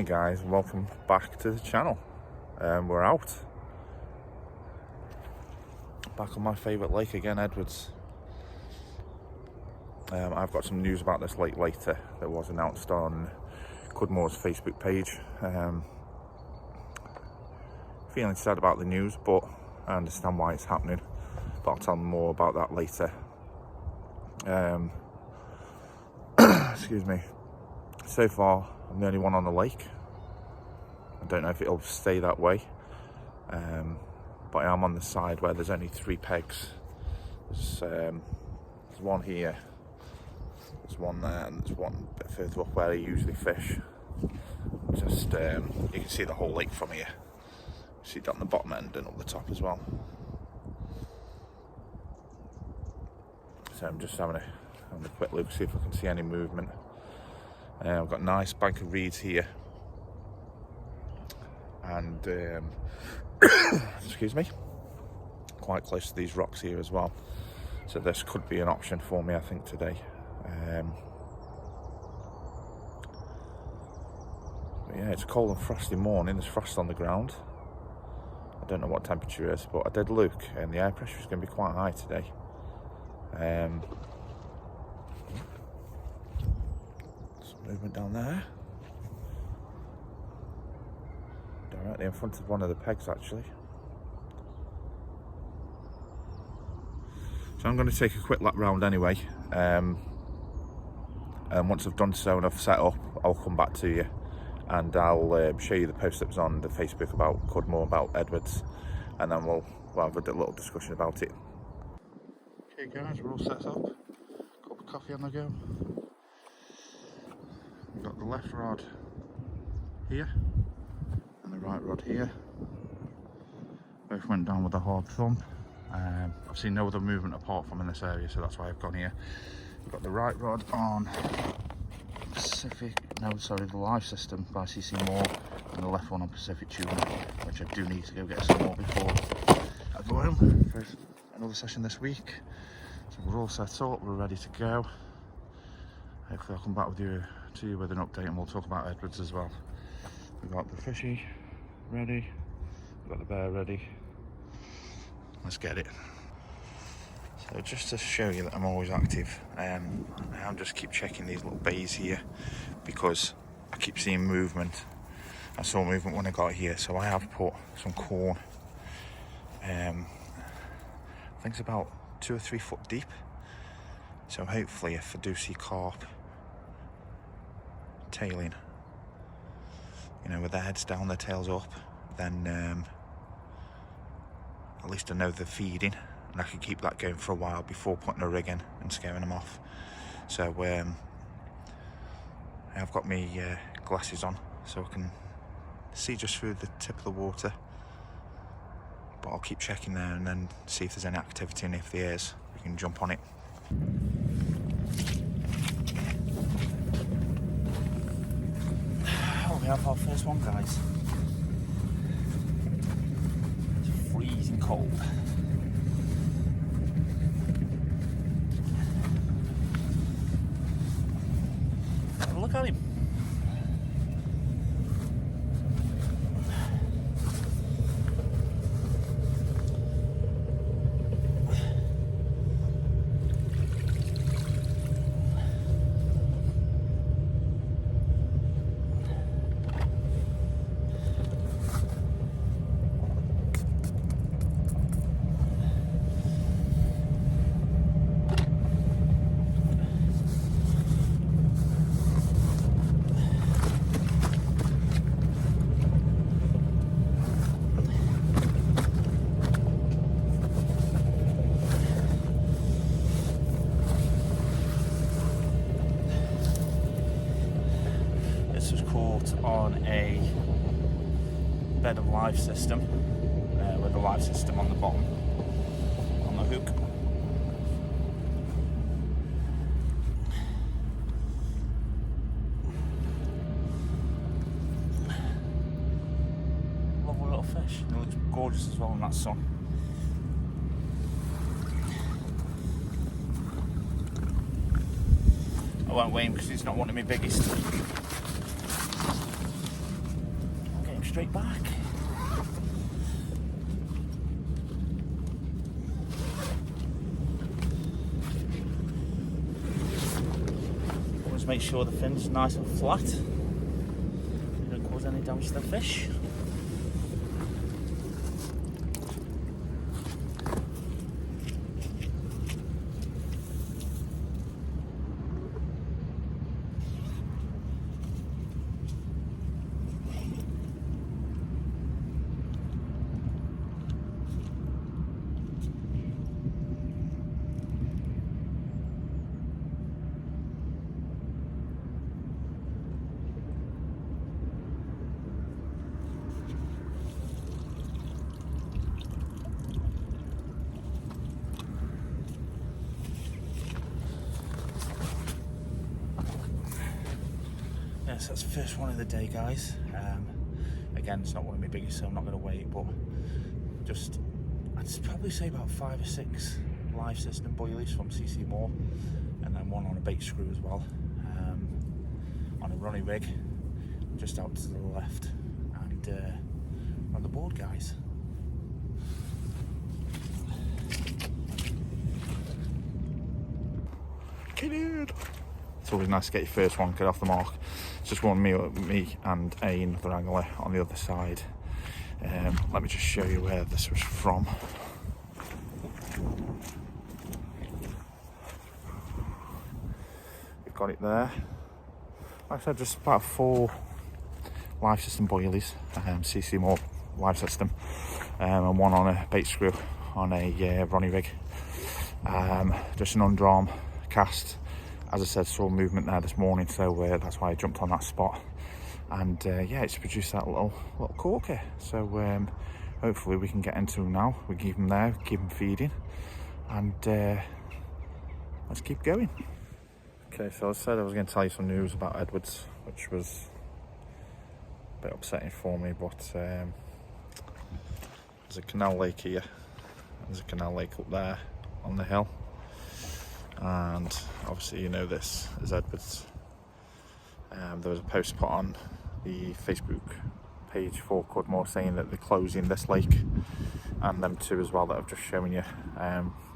morning guys, and welcome back to the channel. We're out back on my favourite lake again, Edwards. I've got some news about this lake later that was announced on Cudmore's Facebook page. Feeling sad about the news, but I understand why it's happening, but I'll tell them more about that later. Excuse me. So far I'm the only one on the lake. I don't know if it'll stay that way, but I am on the side where there's only 3 pegs. There's one here, there's one there, and there's one a bit further up where I usually fish. Just you can see the whole lake from here. You see it down the bottom end and up the top as well. So I'm just having a quick look, see if I can see any movement. I've got a nice bank of reeds here, and excuse me, quite close to these rocks here as well. So this could be an option for me, I think, today. But yeah, it's a cold and frosty morning. There's frost on the ground. I don't know what temperature it is, but I did look, and the air pressure is going to be quite high today. Movement down there, directly in front of one of the pegs actually. So I'm going to take a quick lap round anyway, and once I've done so and I've set up, I'll come back to you and I'll show you the post that was on the Facebook about Cudmore, about Edwards, and then we'll have a little discussion about it. Okay guys, we're all set up, cup of coffee on the go. We've got the left rod here and the right rod here. Both went down with a hard thumb. I've seen no other movement apart from in this area, so that's why I've gone here. We've got the right rod on the live system by CC Moore, and the left one on Pacific Tuna, which I do need to go get some more before I go home for another session this week. So we're all set up, we're ready to go. Hopefully I'll come back to you with an update, and we'll talk about Edwards as well. We've got the fishy ready, we've got the bear ready. Let's get it. So just to show you that I'm always active, I'll just keep checking these little bays here because I keep seeing movement. I saw movement when I got here, so I have put some corn. I think it's about 2 or 3 foot deep. So hopefully if I do see carp tailing, you know, with their heads down, their tails up, then at least I know they're feeding, and I can keep that going for a while before putting a rig in and scaring them off. So I've got my glasses on so I can see just through the tip of the water, but I'll keep checking there and then see if there's any activity, and if there is, we can jump on it. Oh, we have our first one, guys. It's freezing cold. Look at him. On a bed of live system with the live system on the bottom on the hook. Lovely little fish. It looks gorgeous as well in that sun. I won't weigh him because he's not one of my biggest. straight back. Always make sure the fin's nice and flat. You don't cause any damage to the fish. Yes, that's the first one of the day, guys. Again, it's not one of my biggest, so I'm not going to wait, but just, I'd probably say about 5 or 6 live system boilies from CC Moore, and then one on a bait screw as well, on a runny rig, just out to the left, and on the board, guys. Dude. It's always nice to get your first one, get off the mark. It's just one me and another angler on the other side. Let me just show you where this was from. We've got it there. Like I said, just about 4 live system boilies, CC Moore live system, and one on a bait screw on a Ronnie rig. Just an underarm cast. As I said, saw movement there this morning, so that's why I jumped on that spot. And yeah, it's produced that little corker. So hopefully we can get into him now. We keep him there, keep him feeding, and let's keep going. Okay, so I said I was going to tell you some news about Edwards, which was a bit upsetting for me, but there's a canal lake here. There's a canal lake up there on the hill. And obviously, you know, this is Edwards. There was a post put on the Facebook page for Cudmore saying that they're closing this lake and them two as well that I've just shown you.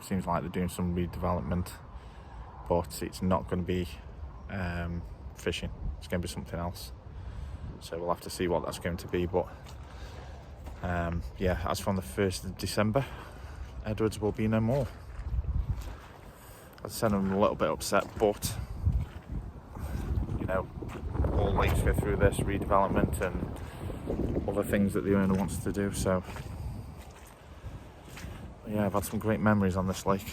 Seems like they're doing some redevelopment, but it's not going to be fishing. It's going to be something else. So we'll have to see what that's going to be. But yeah, as from the 1st of December, Edwards will be no more. I said I'm a little bit upset, but you know, all lakes go through this redevelopment and other things that the owner wants to do. So yeah, I've had some great memories on this lake,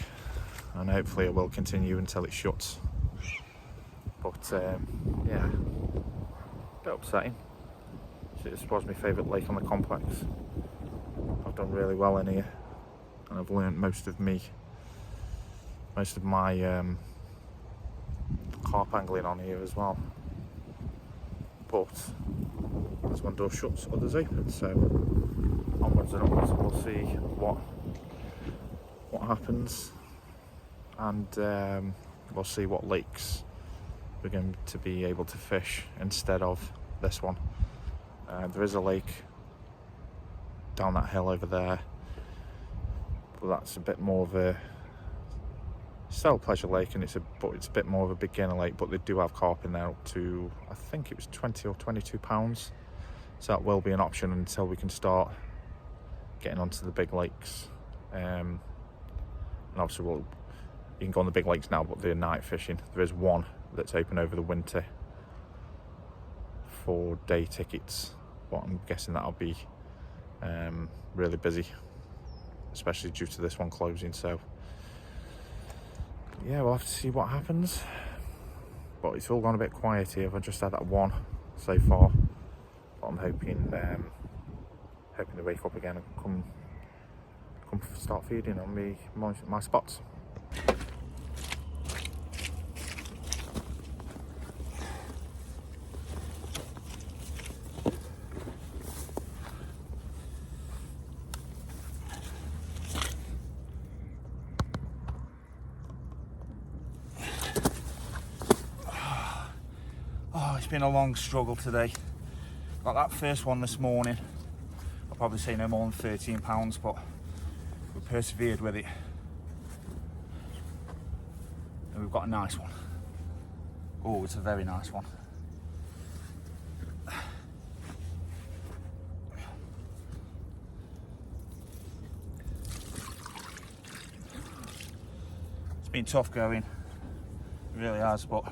and hopefully it will continue until it shuts. But yeah, a bit upsetting. This was my favourite lake on the complex. I've done really well in here, and I've learnt most of my carp angling on here as well. But as one door shuts, others open. So onwards and upwards, we'll see what happens, and we'll see what lakes we're going to be able to fish instead of this one. There is a lake down that hill over there, but that's a bit more of a still pleasure lake, and it's a bit more of a beginner lake, but they do have carp in there up to, I think it was 20 or 22 pounds. So that will be an option until we can start getting onto the big lakes. And obviously you can go on the big lakes now, but they're night fishing. There is one that's open over the winter for day tickets, but I'm guessing that'll be really busy, especially due to this one closing. So yeah, we'll have to see what happens, but it's all gone a bit quiet here. I've just had that one so far, but I'm hoping to wake up again and come start feeding on my spots. Been a long struggle today. Got that first one this morning, probably say no more than £13, but we persevered with it. And we've got a nice one. Oh, it's a very nice one. It's been tough going, it really has, but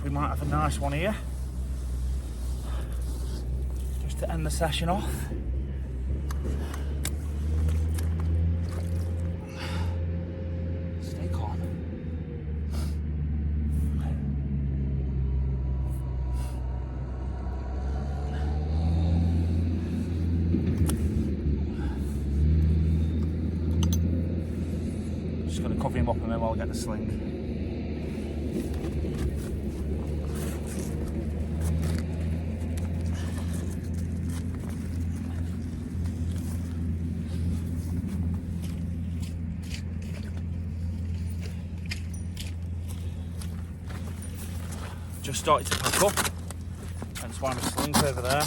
we might have a nice one here, just to end the session off. Stay calm. Just going to cover him up and then I'll get the sling. Just started to pack up, hence why my sling's over there.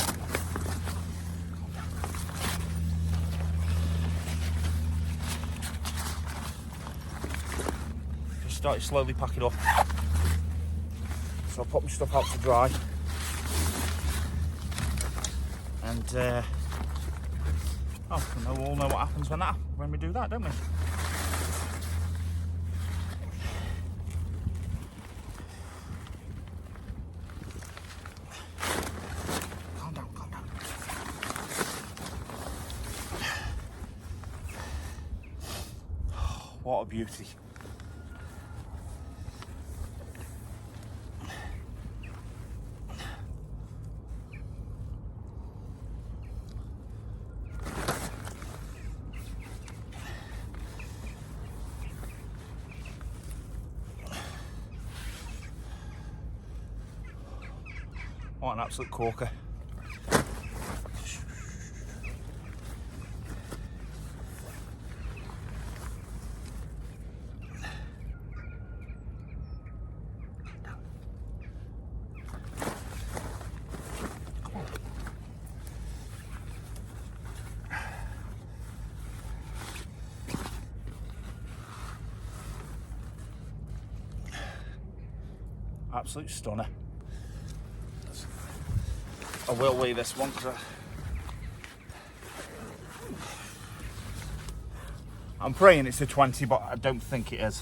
Just started slowly packing up. So I'll put my stuff out to dry. And we all know what happens when we do that, don't we? What a beauty. What an absolute corker. Absolute stunner. I will weigh this one because I'm praying it's a 20, but I don't think it is.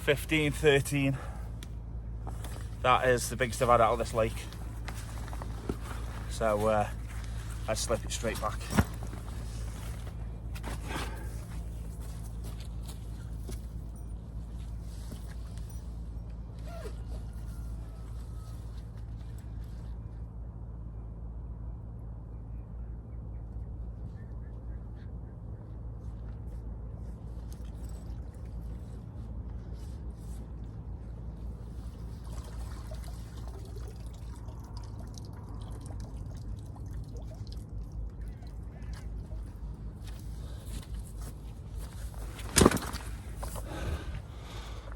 $15, $13. That is the biggest I've had out of this lake. So I slip it straight back.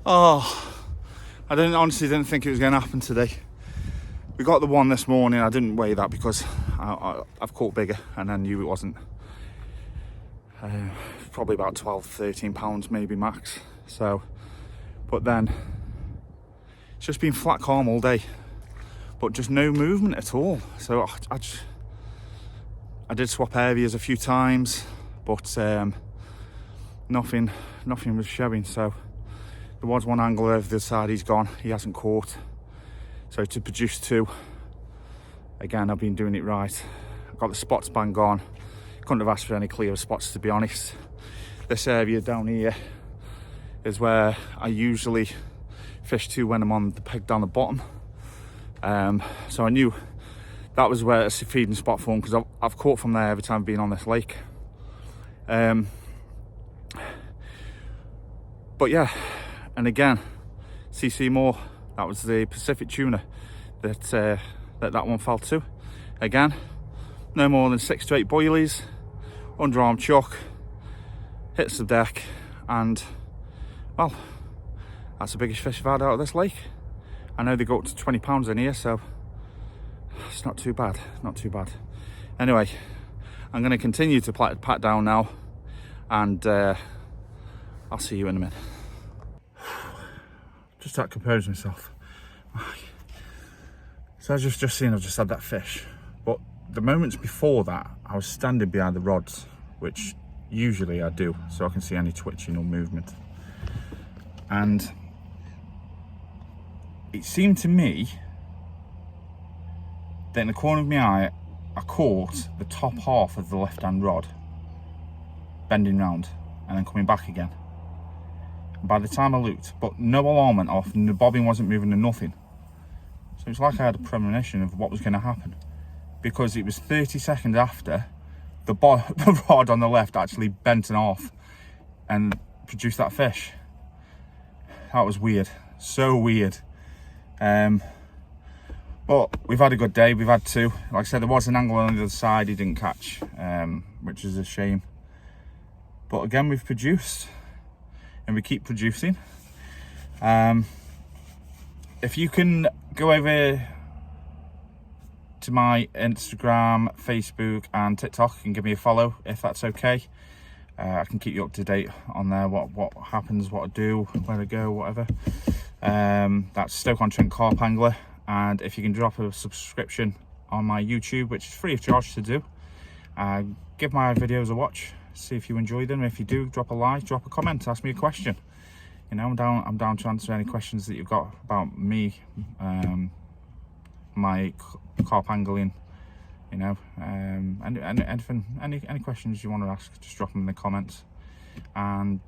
Oh, honestly didn't think it was going to happen today. We got the one this morning. I didn't weigh that because I've caught bigger, and I knew it wasn't. Probably about 12-13 pounds maybe max. So, but then it's just been flat calm all day, but just no movement at all. So I did swap areas a few times, but nothing was showing. So there was one angler over the side, he's gone, he hasn't caught. So to produce 2, again, I've been doing it right. I've got the spots bang on. Couldn't have asked for any clearer spots, to be honest. This area down here is where I usually fish to when I'm on the peg down the bottom. So I knew that was where it's a feeding spot for them, because I've caught from there every time I've been on this lake. But yeah, and again, CC more. That was the Pacific tuna that one fell to. Again, no more than 6 to 8 boilies, underarm chuck, hits the deck, and well, that's the biggest fish I've had out of this lake. I know they go up to 20 pounds in here, so it's not too bad, not too bad. Anyway, I'm going to continue to pat down now, and I'll see you in a minute. Just had to compose myself. So as you've just seen, I've just had that fish, but the moments before that, I was standing behind the rods, which usually I do, so I can see any twitching or movement. And it seemed to me that in the corner of my eye, I caught the top half of the left-hand rod bending round and then coming back again. And by the time I looked, but no alarm went off, and the bobbin wasn't moving and nothing. So it's like I had a premonition of what was going to happen, because it was 30 seconds after the rod on the left actually bent and off and produced that fish. That was weird, so weird. But we've had a good day. We've had 2. Like I said, there was an angler on the other side he didn't catch, which is a shame. But again, we've produced, and we keep producing. If you can go over to my Instagram, Facebook and TikTok and give me a follow, if that's okay. I can keep you up to date on there, what happens, what I do, where I go, whatever. That's Stoke-on-Trent Carp Angler. And if you can drop a subscription on my YouTube, which is free of charge to do, give my videos a watch, see if you enjoy them. If you do, drop a like, drop a comment, ask me a question. You know, I'm down to answer any questions that you've got about me, my carp angling, you know, any questions you want to ask, just drop them in the comments. And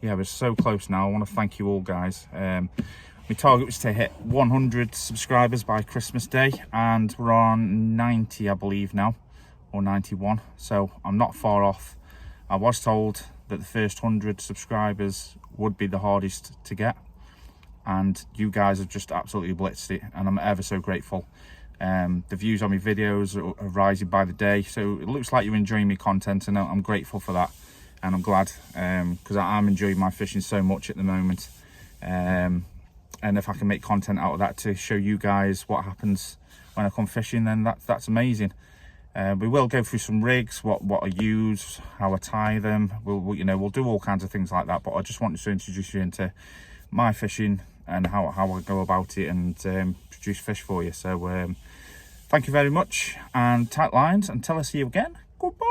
yeah, we're so close now. I want to thank you all, guys. My target was to hit 100 subscribers by Christmas Day, and we're on 90, I believe now, or 91. So I'm not far off. I was told that the first 100 subscribers would be the hardest to get, and you guys have just absolutely blitzed it, and I'm ever so grateful. The views on my videos are rising by the day, so it looks like you're enjoying my content, and I'm grateful for that, and I'm glad, because I'm enjoying my fishing so much at the moment. And if I can make content out of that to show you guys what happens when I come fishing, then that's amazing. We will go through some rigs, what I use, how I tie them. We'll do all kinds of things like that. But I just wanted to introduce you into my fishing and how I go about it, and produce fish for you. So thank you very much, and tight lines until I see you again. Goodbye.